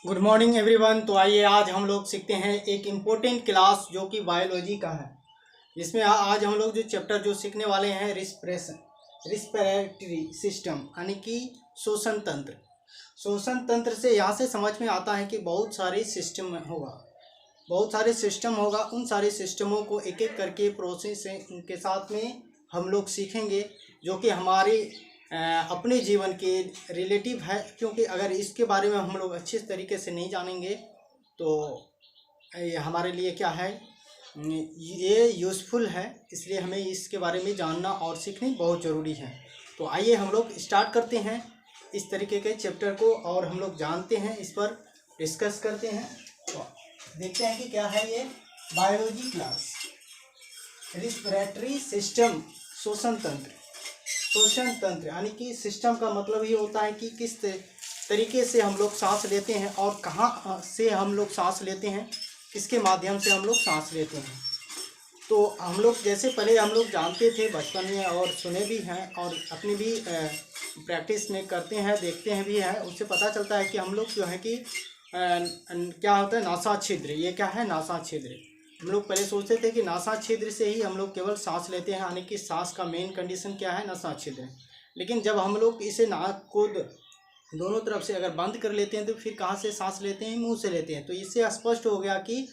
Good morning everyone. तो आइए आज हम लोग सीखते हैं एक इम्पोर्टेंट क्लास जो कि बायोलॉजी का है। जिसमें आज हम लोग जो चैप्टर जो सीखने वाले हैं रिस्पिरेटरी सिस्टम यानी कि श्वसन तंत्र। श्वसन तंत्र से यहाँ से समझ में आता है कि बहुत सारे सिस्टम होगा। उन सारे सिस्टमों को एक एक करके प्रोसेस के साथ में हम लोग सीखेंगे जो कि हमारे अपने जीवन के रिलेटिव है। क्योंकि अगर इसके बारे में हम लोग अच्छे तरीके से नहीं जानेंगे तो ये हमारे लिए क्या है, ये यूज़फुल है। इसलिए हमें इसके बारे में जानना और सीखना बहुत ज़रूरी है। तो आइए हम लोग स्टार्ट करते हैं इस तरीके के चैप्टर को और हम लोग जानते हैं, इस पर डिस्कस करते हैं। तो देखते हैं कि क्या है ये बायोलॉजी क्लास। रिस्पिरेटरी सिस्टम, श्वसन तंत्र यानी कि सिस्टम का मतलब ये होता है कि किस तरीके से हम लोग सांस लेते हैं और कहाँ से हम लोग सांस लेते हैं, किसके माध्यम से हम लोग सांस लेते हैं। तो हम लोग जैसे पहले हम लोग जानते थे बचपन में और सुने भी हैं और अपनी भी प्रैक्टिस में करते हैं, देखते हैं भी है। उससे पता चलता है कि हम लोग जो है कि क्या होता है नासा छिद्र। ये क्या है नासा छिद्र। हम लोग पहले सोचते थे कि नासा छिद्र से ही हम लोग केवल सांस लेते हैं, यानी कि सांस का मेन कंडीशन क्या है नासा छिद्र। लेकिन जब हम लोग इसे नाक को दोनों तरफ से अगर बंद कर लेते हैं तो फिर कहाँ से सांस लेते हैं, मुंह से लेते हैं। तो इससे स्पष्ट हो गया कि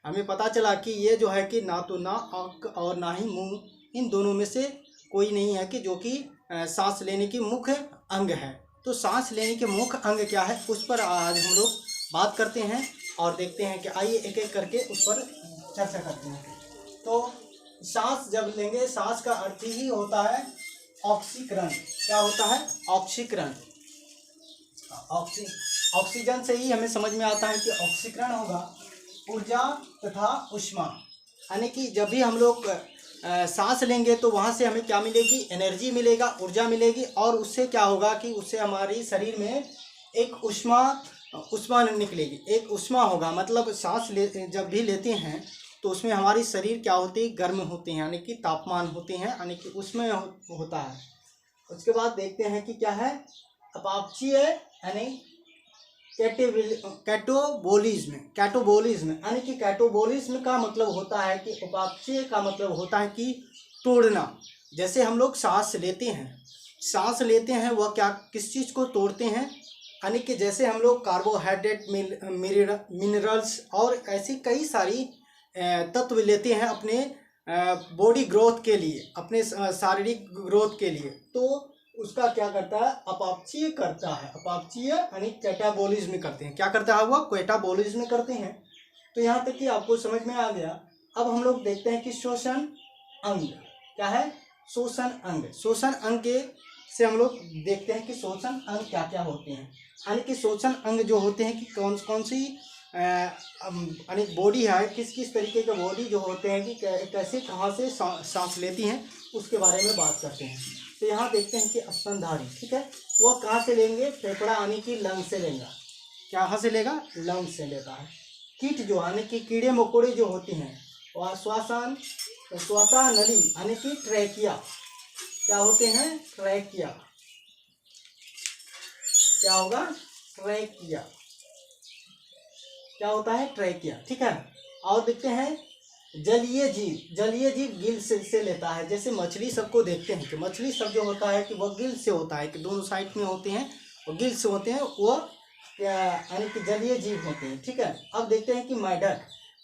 हमें पता चला कि ये जो है कि ना तो नाक और ना ही मुंह, इन दोनों में से कोई नहीं है कि जो कि सांस लेने की मुख्य अंग है। तो सांस लेने के मुख्य अंग क्या है उस पर आज हम लोग बात करते हैं और देखते हैं कि आइए एक एक करके उस पर चर्चा करते हैं। तो सांस जब लेंगे, सांस का अर्थ ही होता है ऑक्सीकरण। क्या होता है ऑक्सीकरण। ऑक्सीजन से ही हमें समझ में आता है कि ऑक्सीकरण होगा ऊर्जा तथा ऊष्मा। यानी कि जब भी हम लोग सांस लेंगे तो वहाँ से हमें क्या मिलेगी, एनर्जी मिलेगा, ऊर्जा मिलेगी। और उससे क्या होगा कि उससे हमारी शरीर में एक ऊष्मा निकलेगी, एक ऊष्मा होगा। मतलब सांस जब भी लेते हैं तो उसमें हमारी शरीर क्या होती है, गर्म होते हैं, यानी कि तापमान होते हैं, यानी कि उसमें होता है। उसके बाद देखते हैं कि क्या है अपापचीय यानी कैटोबोलिज्म यानी कि कैटोबोलिज्म का मतलब होता है कि उपापचय का मतलब होता है कि तोड़ना। जैसे हम लोग सांस लेते हैं वह क्या किस चीज़ को तोड़ते हैं, यानी कि जैसे हम लोग कार्बोहाइड्रेट, मिनरल्स और ऐसी कई सारी तत्व लेते हैं अपने बॉडी ग्रोथ के लिए, अपने शारीरिक ग्रोथ के लिए। तो उसका क्या करता है अपापचीय करता है। अपापचीय यानी कैटाबोलिज्म करते हैं। क्या करता है वह कैटाबोलिज्म करते हैं। तो यहाँ तक कि आपको समझ में आ गया। अब हम लोग देखते हैं कि श्वसन अंग क्या है। श्वसन अंग के से हम लोग देखते हैं कि श्वसन अंग क्या क्या होते हैं। यानी कि श्वसन अंग जो होते हैं कि कौन कौन सी यानी बॉडी है, किस किस तरीके के बॉडी जो होते हैं कि कैसे कहाँ से सांस लेती हैं, उसके बारे में बात करते हैं। तो यहाँ देखते हैं कि स्तनधारी, ठीक है, वह कहाँ से लेंगे, फेफड़ा यानी कि लंग से लेगा। कहाँ से लेगा, लंग से लेता है। कीट जो यानी कि कीड़े मकोड़े जो होते हैं वह श्वासानली यानी कि ट्रैकिया, क्या होते हैं ट्रैकिया, क्या होगा ट्रैकिया, क्या होता है ट्रैकिया, ठीक है। और देखते हैं जलीय जीव गिल से लेता है। जैसे मछली सबको देखते हैं कि मछली सब जो होता है कि वह गिल से होता है, कि दोनों साइड में होते हैं और गिल से होते हैं, वह यानी कि जलीय जीव होते हैं, ठीक है। अब देखते हैं कि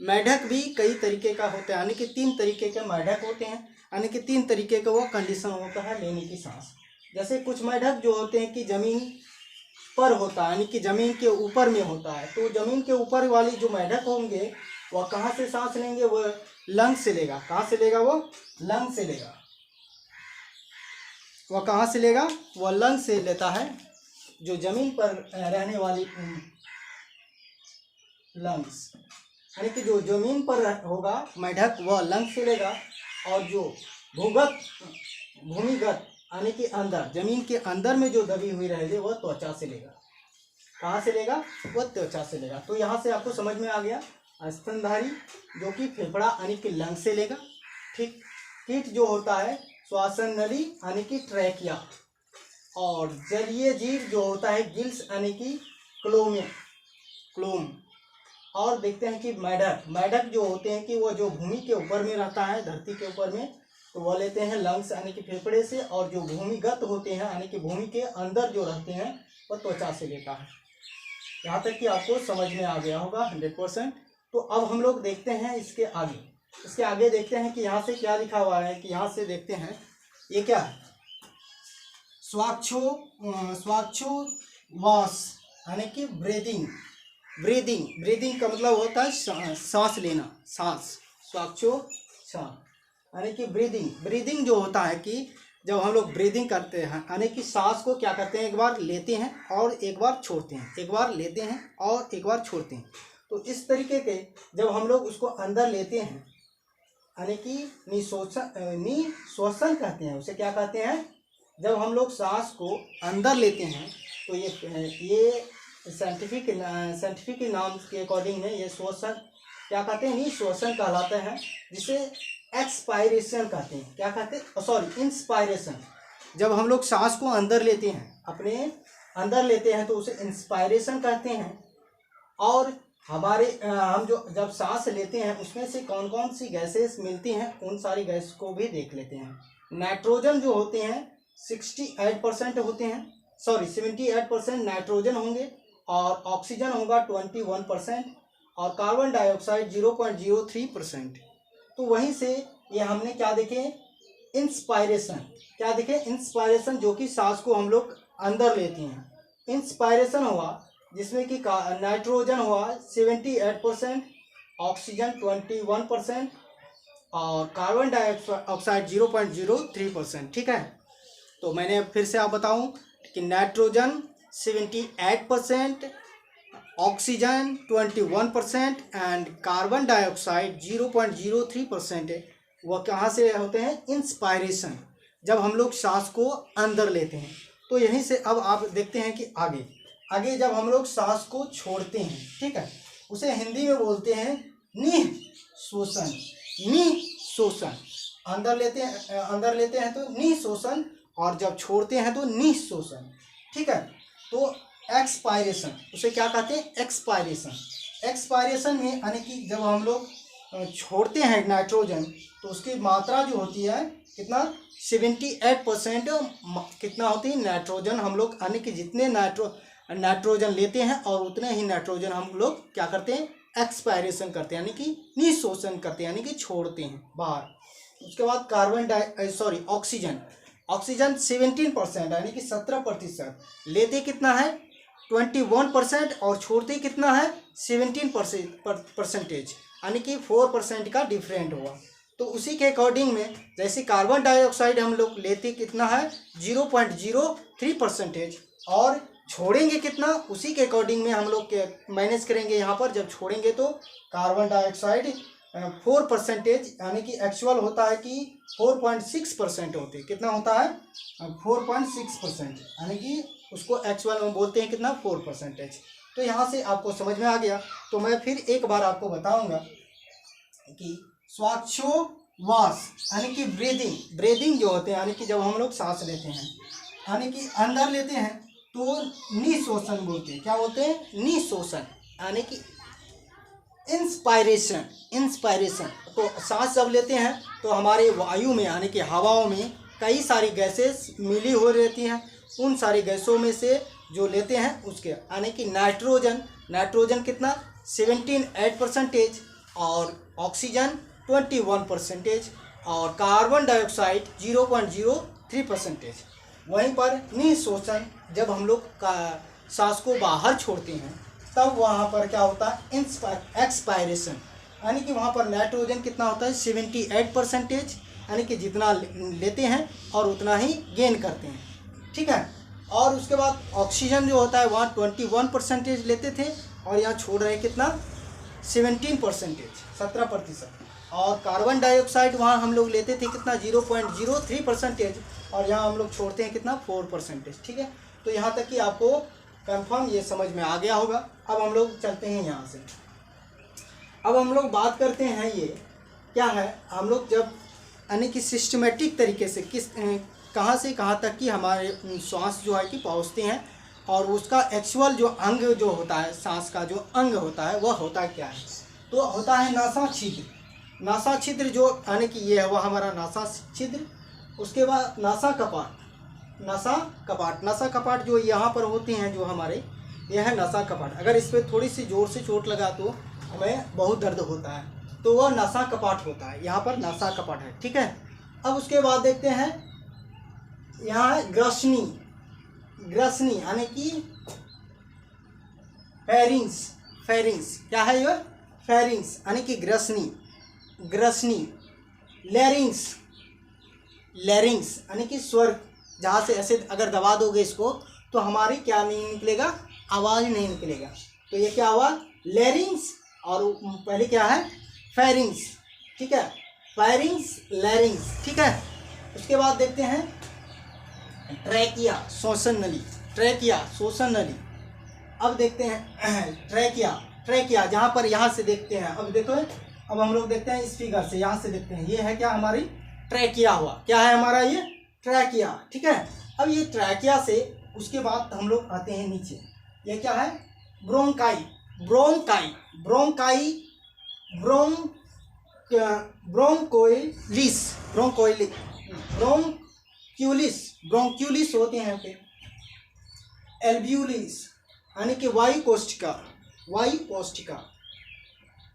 मेढक भी कई तरीके का होता है, यानी कि 3 तरीके के मेढक होते हैं, यानी कि 3 तरीके का वो कंडीशन होता है लेने की सांस। जैसे कुछ मेढक जो होते हैं कि जमीन पर होता है, यानी कि जमीन के ऊपर में होता है। तो जमीन के ऊपर वाली जो मेढक होंगे वह कहाँ से सांस लेंगे, वह लंग से लेगा। कहाँ से लेगा, वो लंग से लेगा। वह कहाँ से लेगा, वह लंग से लेता है। जो जमीन पर रहने वाली लंग्स, यानी कि जो जमीन पर होगा मेढक वह लंग से लेगा। और जो भूमिगत यानी कि अंदर, जमीन के अंदर में जो दबी हुई रहेगी वह त्वचा से लेगा। कहाँ से लेगा, वह त्वचा से लेगा। तो यहाँ से आपको समझ में आ गया स्तनधारी जो कि फेफड़ा यानी कि लंग से लेगा, ठीक। कीट जो होता है श्वासन नली यानी कि ट्रैकिया। और जलीय जीव जो होता है गिल्स यानी कि क्लोमिया, क्लोम। और देखते हैं कि मेढक, मेढक जो होते हैं कि वो जो भूमि के ऊपर में रहता है, धरती के ऊपर में, तो वह लेते हैं लंग्स यानी कि फेफड़े से, और जो भूमिगत होते हैं यानी कि भूमि के अंदर जो रहते हैं वह त्वचा से लेता है। यहाँ तक कि आपको समझ में आ गया होगा 100%। तो अब हम लोग देखते हैं इसके आगे देखते हैं कि यहाँ से क्या लिखा हुआ है, कि यहाँ से देखते हैं ये क्या है, श्वासोच्छ्वास यानी कि ब्रीदिंग का मतलब होता है सांस लेना, श्वासोच्छ्वास यानी कि ब्रीदिंग जो होता है कि जब हम लोग ब्रीदिंग करते हैं यानी कि सांस को क्या करते हैं, एक बार लेते हैं और एक बार छोड़ते हैं, एक बार लेते हैं और एक बार छोड़ते हैं। तो इस तरीके के जब हम लोग उसको अंदर लेते हैं यानी कि निश्वासन कहते हैं, उसे क्या कहते हैं, जब हम लोग सांस को अंदर लेते हैं तो ये साइंटिफिक नाम के अकॉर्डिंग में ये श्वसन क्या कहते हैं, निश्वासन कहलाता है, जिसे एक्सपायरेशन कहते हैं। क्या कहते हैं, सॉरी, इंस्पायरेशन। जब हम लोग सांस को अंदर लेते हैं, अपने अंदर लेते हैं तो उसे इंस्पायरेशन कहते हैं। और हम जो जब सांस लेते हैं उसमें से कौन कौन सी गैसेस मिलती हैं, उन सारी गैस को भी देख लेते हैं। नाइट्रोजन जो होते हैं 68% होते हैं, सॉरी 78% नाइट्रोजन होंगे, और ऑक्सीजन होगा 21%, और कार्बन डाइऑक्साइड 0.03%। तो वहीं से ये हमने क्या देखे, इंस्पायरेशन, क्या देखे, इंस्पायरेशन, जो कि सांस को हम लोग अंदर लेते हैं। इंस्पायरेशन हुआ जिसमें कि नाइट्रोजन हुआ 78%, ऑक्सीजन 21% और कार्बन डाइऑक्साइड 0.03%। ठीक है, तो मैंने फिर से आप बताऊं कि nitrogen 78%, oxygen 21% and carbon dioxide 0.03% है, वह कहाँ से होते हैं, इंस्पायरेशन, जब हम लोग सांस को अंदर लेते हैं। तो यहीं से अब आप देखते हैं कि आगे जब हम लोग सांस को छोड़ते हैं, ठीक है, उसे हिंदी में बोलते हैं निःश्वसन। अंदर लेते हैं तो निःश्वसन, और जब छोड़ते हैं तो निःश्वसन। ठीक है, तो एक्सपायरेशन, उसे क्या कहते हैं, एक्सपायरेशन में यानी कि जब हम लोग छोड़ते हैं नाइट्रोजन तो उसकी मात्रा जो होती है कितना, 78% कितना होती है नाइट्रोजन, हम लोग यानी कि जितने नाइट्रोजन लेते हैं और उतने ही नाइट्रोजन हम लोग क्या करते हैं, एक्सपायरेशन करते हैं, यानी कि निःश्वसन करते हैं, यानी कि छोड़ते हैं बाहर। उसके बाद ऑक्सीजन 17% यानी कि 17% लेते कितना है, 21%, और छोड़ते कितना है, 17% यानी कि 4% का डिफरेंट हुआ। तो उसी के अकॉर्डिंग में जैसे कार्बन डाइऑक्साइड हम लोग लेते कितना है, 0.03%, और छोड़ेंगे कितना, उसी के अकॉर्डिंग में हम लोग मैनेज करेंगे। यहाँ पर जब छोड़ेंगे तो कार्बन डाइऑक्साइड 4% यानी कि एक्चुअल होता है कि 4.6% होते, कितना होता है, 4.6%, यानी कि उसको एक्चुअल में बोलते हैं कितना, 4%। तो यहाँ से आपको समझ में आ गया। तो मैं फिर एक बार आपको बताऊंगा कि श्वासोच्छ्वास यानी कि ब्रीदिंग जो होते हैं, यानी कि जब हम लोग सांस लेते हैं यानी कि अंदर लेते हैं तो निःश्वसन बोलते हैं। क्या बोलते हैं, निःश्वसन, यानी कि इंस्पायरेशन। तो सांस जब लेते हैं तो हमारे वायु में यानी कि हवाओं में कई सारी गैसेस मिली हो रहती हैं, उन सारी गैसों में से जो लेते हैं उसके यानी कि नाइट्रोजन कितना, 78%, और ऑक्सीजन 21%, और कार्बन डाइऑक्साइड 0.03%। वहीं पर निःश्वसन, जब हम लोग सांस को बाहर छोड़ते हैं तब वहाँ पर क्या होता है, एक्सपायरेशन, यानी कि वहाँ पर नाइट्रोजन कितना होता है, 78%, यानी कि जितना लेते हैं और उतना ही गेन करते हैं। ठीक है, और उसके बाद ऑक्सीजन जो होता है वहाँ 21% लेते थे, और यहाँ छोड़ रहे हैं कितना, 17%, और कार्बन डाइऑक्साइड वहाँ हम लोग लेते थे कितना, 0.03%, और यहाँ हम लोग छोड़ते हैं कितना, 4%। ठीक है, तो यहाँ तक कि आपको कंफर्म ये समझ में आ गया होगा। अब हम लोग चलते हैं यहाँ से, अब हम लोग बात करते हैं ये क्या है, हम लोग जब यानी कि सिस्टमेटिक तरीके से कहाँ से कहाँ तक कि हमारे श्वास जो है कि पहुँचते हैं, और उसका एक्चुअल जो अंग जो होता है, सांस का जो अंग होता है वह होता है क्या है, तो होता है नासा छिद्र। नासा छिद्र जो यानी कि ये है वह हमारा नासा छिद्र। उसके बाद नासा कपाट, नसा कपाट, नसा कपाट जो यहाँ पर होते हैं जो हमारे, यह है नसा कपाट। अगर इस पर थोड़ी सी जोर से चोट लगा तो हमें बहुत दर्द होता है, तो वह नसा कपाट होता है, यहाँ पर नसा कपाट है, ठीक है। अब उसके बाद देखते हैं यहाँ है ग्रसनी। ग्रसनी यानी कि फेरिंग्स, फेरिंग्स क्या है यह, फेरिंग्स यानी कि ग्रसनी, ग्रसनी। लैरिंग्स, लैरिंग्स यानी कि स्वर, जहाँ से ऐसे अगर दबा दोगे इसको तो हमारी क्या नहीं निकलेगा, आवाज़ नहीं निकलेगा, तो ये क्या हुआ, लैरिंग्स। और पहले क्या है, फेरिंग्स, ठीक है, फेरिंग्स, लैरिंग्स, ठीक है। उसके बाद देखते हैं ट्रैकिया, श्वसन नली, ट्रैकिया श्वसन नली। अब देखते हैं ट्रैकिया, ट्रैकिया जहाँ पर, यहाँ से देखते हैं, अब देखो, अब हम लोग देखते हैं इस फिगर से, यहाँ से देखते हैं, ये है क्या हमारी ट्रैकिया हुआ, क्या है हमारा ये ट्रैकिया, ठीक है। अब ये ट्रैकिया से उसके बाद हम लोग आते हैं नीचे, ये क्या है, ब्रोंकाई, ब्रोंकाई, ब्रोंकाई, ब्रोंकोइलिस, ब्रोंकोइलिस, ब्रोंक्यूलिस, ब्रोंक्यूलिस होते हैं पे, एल्ब्यूलिस यानी कि वायु कोष्ठिका, वायु कोष्ठिका,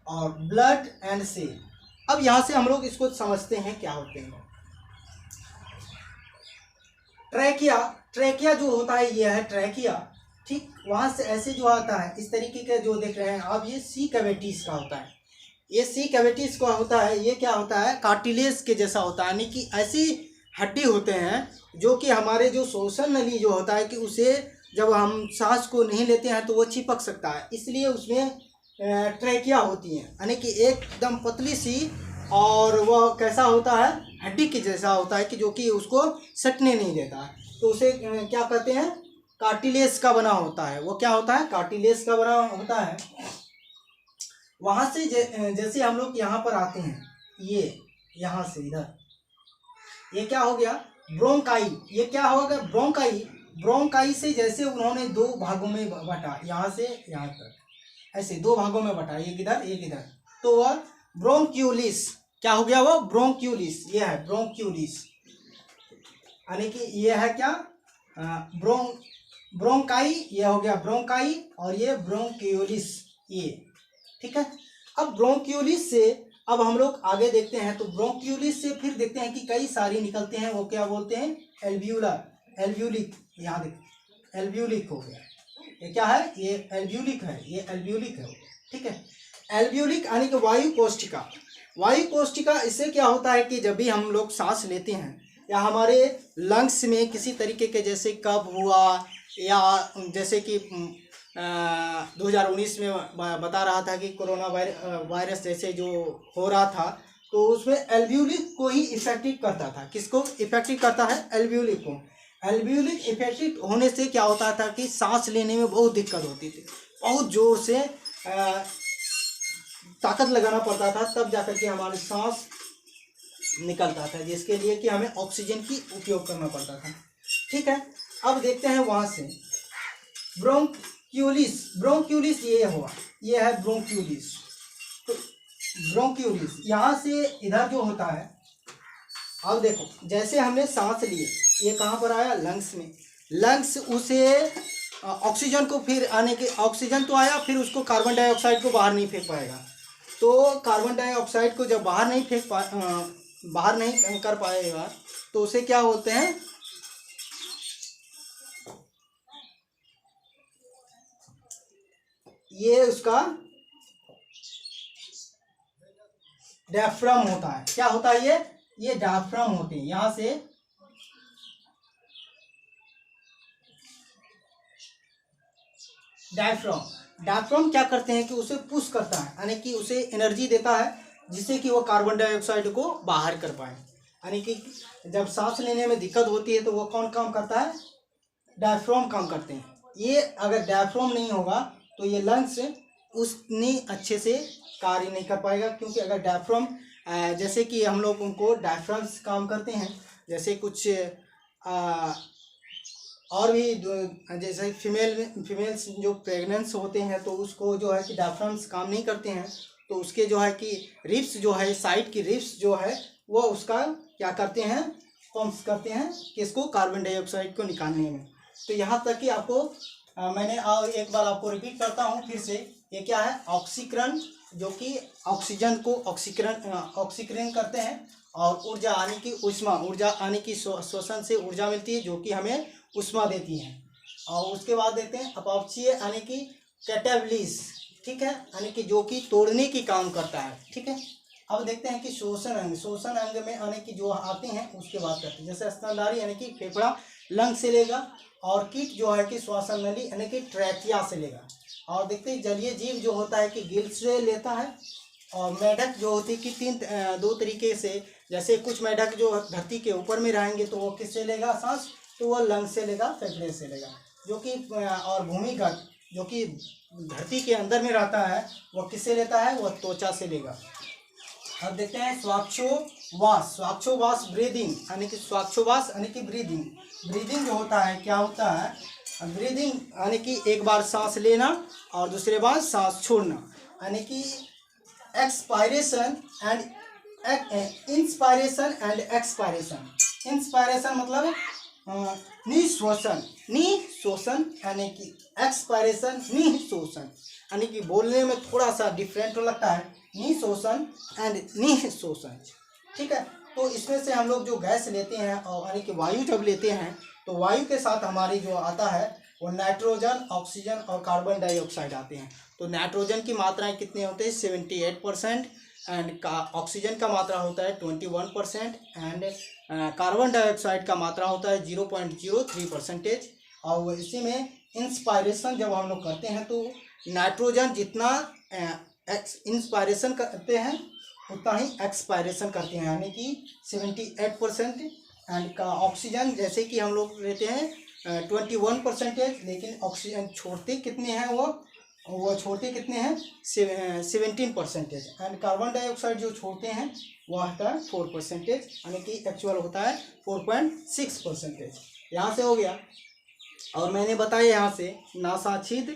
और ब्लड एंड सेल। अब यहाँ से हम लोग इसको समझते हैं क्या होते हैं। ट्रैकिया, ट्रैकिया जो होता है ये है ट्रैकिया, ठीक। वहाँ से ऐसे जो आता है इस तरीके के जो देख रहे हैं आप, ये सी कैविटीज का होता है, ये सी कैविटीज का होता है। ये क्या होता है, कार्टिलेज के जैसा होता है, यानी कि ऐसी हड्डी होते हैं जो कि हमारे जो श्वसन नली जो होता है कि उसे जब हम सांस को नहीं लेते हैं तो वो चिपक सकता है, इसलिए उसमें ट्रैकिया होती हैं, यानी कि एकदम पतली सी, और वह कैसा होता है, हड्डी के जैसा होता है कि जो कि उसको सटने नहीं देता है, तो उसे क्या कहते हैं, कार्टिलेज का बना होता है। वो क्या होता है, कार्टिलेज का बना होता है। वहाँ से जैसे हम लोग यहाँ पर आते हैं, ये यहाँ से इधर, ये क्या हो गया, ब्रोंकाई, ये क्या होगा, ब्रोंकाई। ब्रोंकाई से जैसे उन्होंने दो भागों में बांटा, यहाँ से यहाँ तक, ऐसे दो भागों में बांटा, एक इधर एक इधर, तो वह ब्रोंक्यूलिस, क्या हो गया वो, ब्रोंक्यूलिस, ये है ब्रोंक्यूलिस, यानी कि ये है क्या, ब्रोंकाई, ये हो गया ब्रोंकाई, और ये ब्रोंक्यूलिस, ये, ठीक है। अब ब्रोंक्यूलिस से अब हम लोग आगे देखते हैं, तो ब्रोंक्यूलिस से फिर देखते हैं कि कई सारी निकलते हैं, वो क्या बोलते हैं, एल्व्यूलर, एल्व्यूलिक, यहाँ देखिए एल्व्यूलिक हो गया, ये क्या है, ये एल्व्यूलिक है, ये एल्व्यूलिक है, ठीक है। एल्व्यूलिक यानी कि वायु कोष्ठिका, वायु कोष्ठिका। इससे क्या होता है कि जब भी हम लोग सांस लेते हैं या हमारे लंग्स में किसी तरीके के जैसे कफ हुआ, या जैसे कि 2019 में बता रहा था कि कोरोना वायरस जैसे जो हो रहा था, तो उसमें एल्व्यूलिक को ही इफेक्टिव करता था। किसको इफेक्टिव करता है, एल्व्यूलिक को। एल्व्यूलिक इफेक्टिव होने से क्या होता था कि सांस लेने में बहुत दिक्कत होती थी, बहुत जोर से ताकत लगाना पड़ता था, तब जाकर के हमारी सांस निकलता था, जिसके लिए कि हमें ऑक्सीजन की उपयोग करना पड़ता था, ठीक है। अब देखते हैं वहाँ से ब्रोंक्यूलिस, ब्रोंक्यूलिस ये हुआ, ये है ब्रोंक्यूलिस। तो ब्रोंक्यूलिस यहाँ से इधर जो होता है, अब देखो जैसे हमने सांस लिए, ये कहाँ पर आया, लंग्स में, लंग्स उसे ऑक्सीजन को फिर आने के, ऑक्सीजन तो आया, फिर उसको कार्बन डाइऑक्साइड को बाहर नहीं फेंक पाएगा, तो कार्बन डाइऑक्साइड को जब बाहर नहीं कर पाएगा तो उसे क्या बोलते हैं, ये उसका डायफ्राम होता है। क्या होता है ये डायफ्राम होते हैं। यहाँ से डायफ्राम क्या करते हैं कि उसे पुश करता है, यानी कि उसे एनर्जी देता है जिससे कि वो कार्बन डाइऑक्साइड को बाहर कर पाए। यानी कि जब सांस लेने में दिक्कत होती है तो वो कौन काम करता है, डायफ्राम काम करते हैं। ये अगर डायफ्राम नहीं होगा तो ये लंग्स उतनी अच्छे से कार्य नहीं कर पाएगा, क्योंकि अगर डायफ्राम जैसे कि हम लोग उनको डायफ्राम्स काम करते हैं, जैसे कुछ और भी जैसे फीमेल्स जो प्रेगनेंस होते हैं तो उसको जो है कि डायफ्राम्स काम नहीं करते हैं, तो उसके जो है कि रिब्स जो है, साइड की रिब्स जो है वो उसका क्या करते हैं, पंप्स करते हैं किसको, कार्बन डाइऑक्साइड को निकालने में। तो यहाँ तक कि आपको मैंने और एक बार आपको रिपीट करता हूँ फिर से, ये क्या है, ऑक्सीकरण, जो कि ऑक्सीजन को ऑक्सीकरण करते हैं, और ऊर्जा आने की ऊर्जा आने की श्वसन से ऊर्जा मिलती है जो कि हमें ऊष्मा देती है। और उसके बाद देखते हैं अपक्षीय यानी कि कैटाबलिस, ठीक है, यानी कि जो कि तोड़ने की काम करता है, ठीक है। अब देखते हैं कि शोषण अंग में आने की जो आते हैं उसके बात करते हैं। जैसे स्तनधारी यानी कि फेफड़ा लंग से लेगा, और कीट जो है कि श्वसन नली यानी कि ट्रैकिया से लेगा। और देखते हैं जलीय जीव जो होता है कि गिल से लेता है, और मेढक जो होती है कि दो तरीके से, जैसे कुछ मेढक जो धरती के ऊपर में रहेंगे तो वो किससे लेगा सांस, तो वह लंग से लेगा, फेफड़े से लेगा, जो कि और भूमिगत जो कि धरती के अंदर में रहता है वह किससे लेता है, वह त्वचा से लेगा। अब देखते हैं स्वाक्षोवास ब्रीदिंग, यानी कि स्वाक्षोवास यानी कि ब्रीदिंग जो होता है क्या होता है, ब्रीदिंग यानी कि एक बार सांस लेना और दूसरे बार सांस छोड़ना, यानी कि expiration and inspiration and expiration. Inspiration मतलब निश्वसन यानी कि एक्सपायरेशन निःशोषण, यानी कि बोलने में थोड़ा सा डिफरेंट लगता है, निःशोषण एंड निःशोषण, ठीक है। तो इसमें से हम लोग जो गैस लेते हैं और यानी कि वायु जब लेते हैं तो वायु के साथ हमारी जो आता है वो नाइट्रोजन, ऑक्सीजन और कार्बन डाइऑक्साइड आते हैं। तो नाइट्रोजन की मात्राएं कितने होते हैं, 78%, एंड ऑक्सीजन का मात्रा होता है 21%, एंड कार्बन डाइऑक्साइड का मात्रा होता है 0.03%। और इसी में इंस्पायरेशन जब हम लोग करते हैं तो नाइट्रोजन जितना इंस्पायरेशन करते हैं उतना ही एक्सपायरेशन करते हैं, यानी कि 78%, एंड का ऑक्सीजन जैसे कि हम लोग लेते हैं 21%, लेकिन ऑक्सीजन छोड़ते कितने हैं, वो छोड़ते कितने हैं 17%, एंड कार्बन डाइऑक्साइड जो छोड़ते हैं वो आता है 4%, यानी कि एक्चुअल होता है 4.6%। यहाँ से हो गया। और मैंने बताया यहाँ से नासाछिद्र,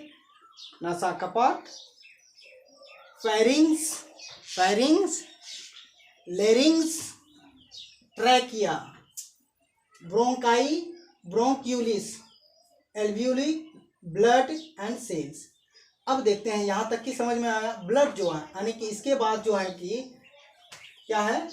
नासा कपाट, pharynx, larynx, trachea, bronchi, bronchioles, alveoli, blood and cells. अब देखते हैं यहाँ तक कि समझ में आया। ब्लड जो है यानी कि इसके बाद जो है कि क्या है,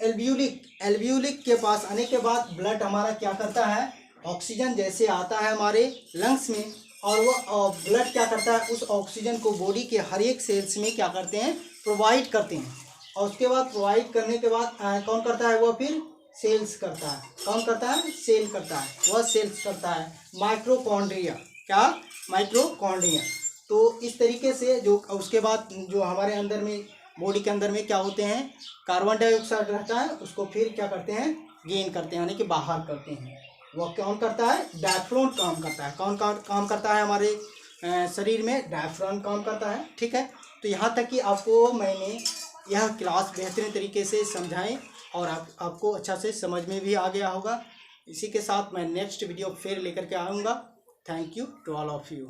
एल्वियोलिक के पास आने के बाद ब्लड हमारा क्या करता है, ऑक्सीजन जैसे आता है हमारे लंग्स में, और वो ब्लड क्या करता है, उस ऑक्सीजन को बॉडी के हर एक सेल्स में क्या करते हैं, प्रोवाइड करते हैं। और उसके बाद प्रोवाइड करने के बाद कौन करता है, वो फिर सेल्स करता है। कौन करता है, सेल करता है, वह सेल्स करता है। माइक्रोकॉन्ड्रिया, क्या, माइक्रोकॉन्ड्रिया। तो इस तरीके से जो उसके बाद जो हमारे अंदर में बॉडी के अंदर में क्या होते हैं, कार्बन डाइऑक्साइड रहता है, उसको फिर क्या करते हैं, गेन करते हैं, यानी कि बाहर करते हैं। वह कौन करता है, डायफ्राम काम करता है। कौन काम करता है हमारे शरीर में, डायफ्राम काम करता है, ठीक है। तो यहाँ तक कि आपको मैंने यह क्लास बेहतरीन तरीके से समझाएं और आपको अच्छा से समझ में भी आ गया होगा। इसी के साथ मैं नेक्स्ट वीडियो फिर लेकर के आऊँगा। Thank you to all of you.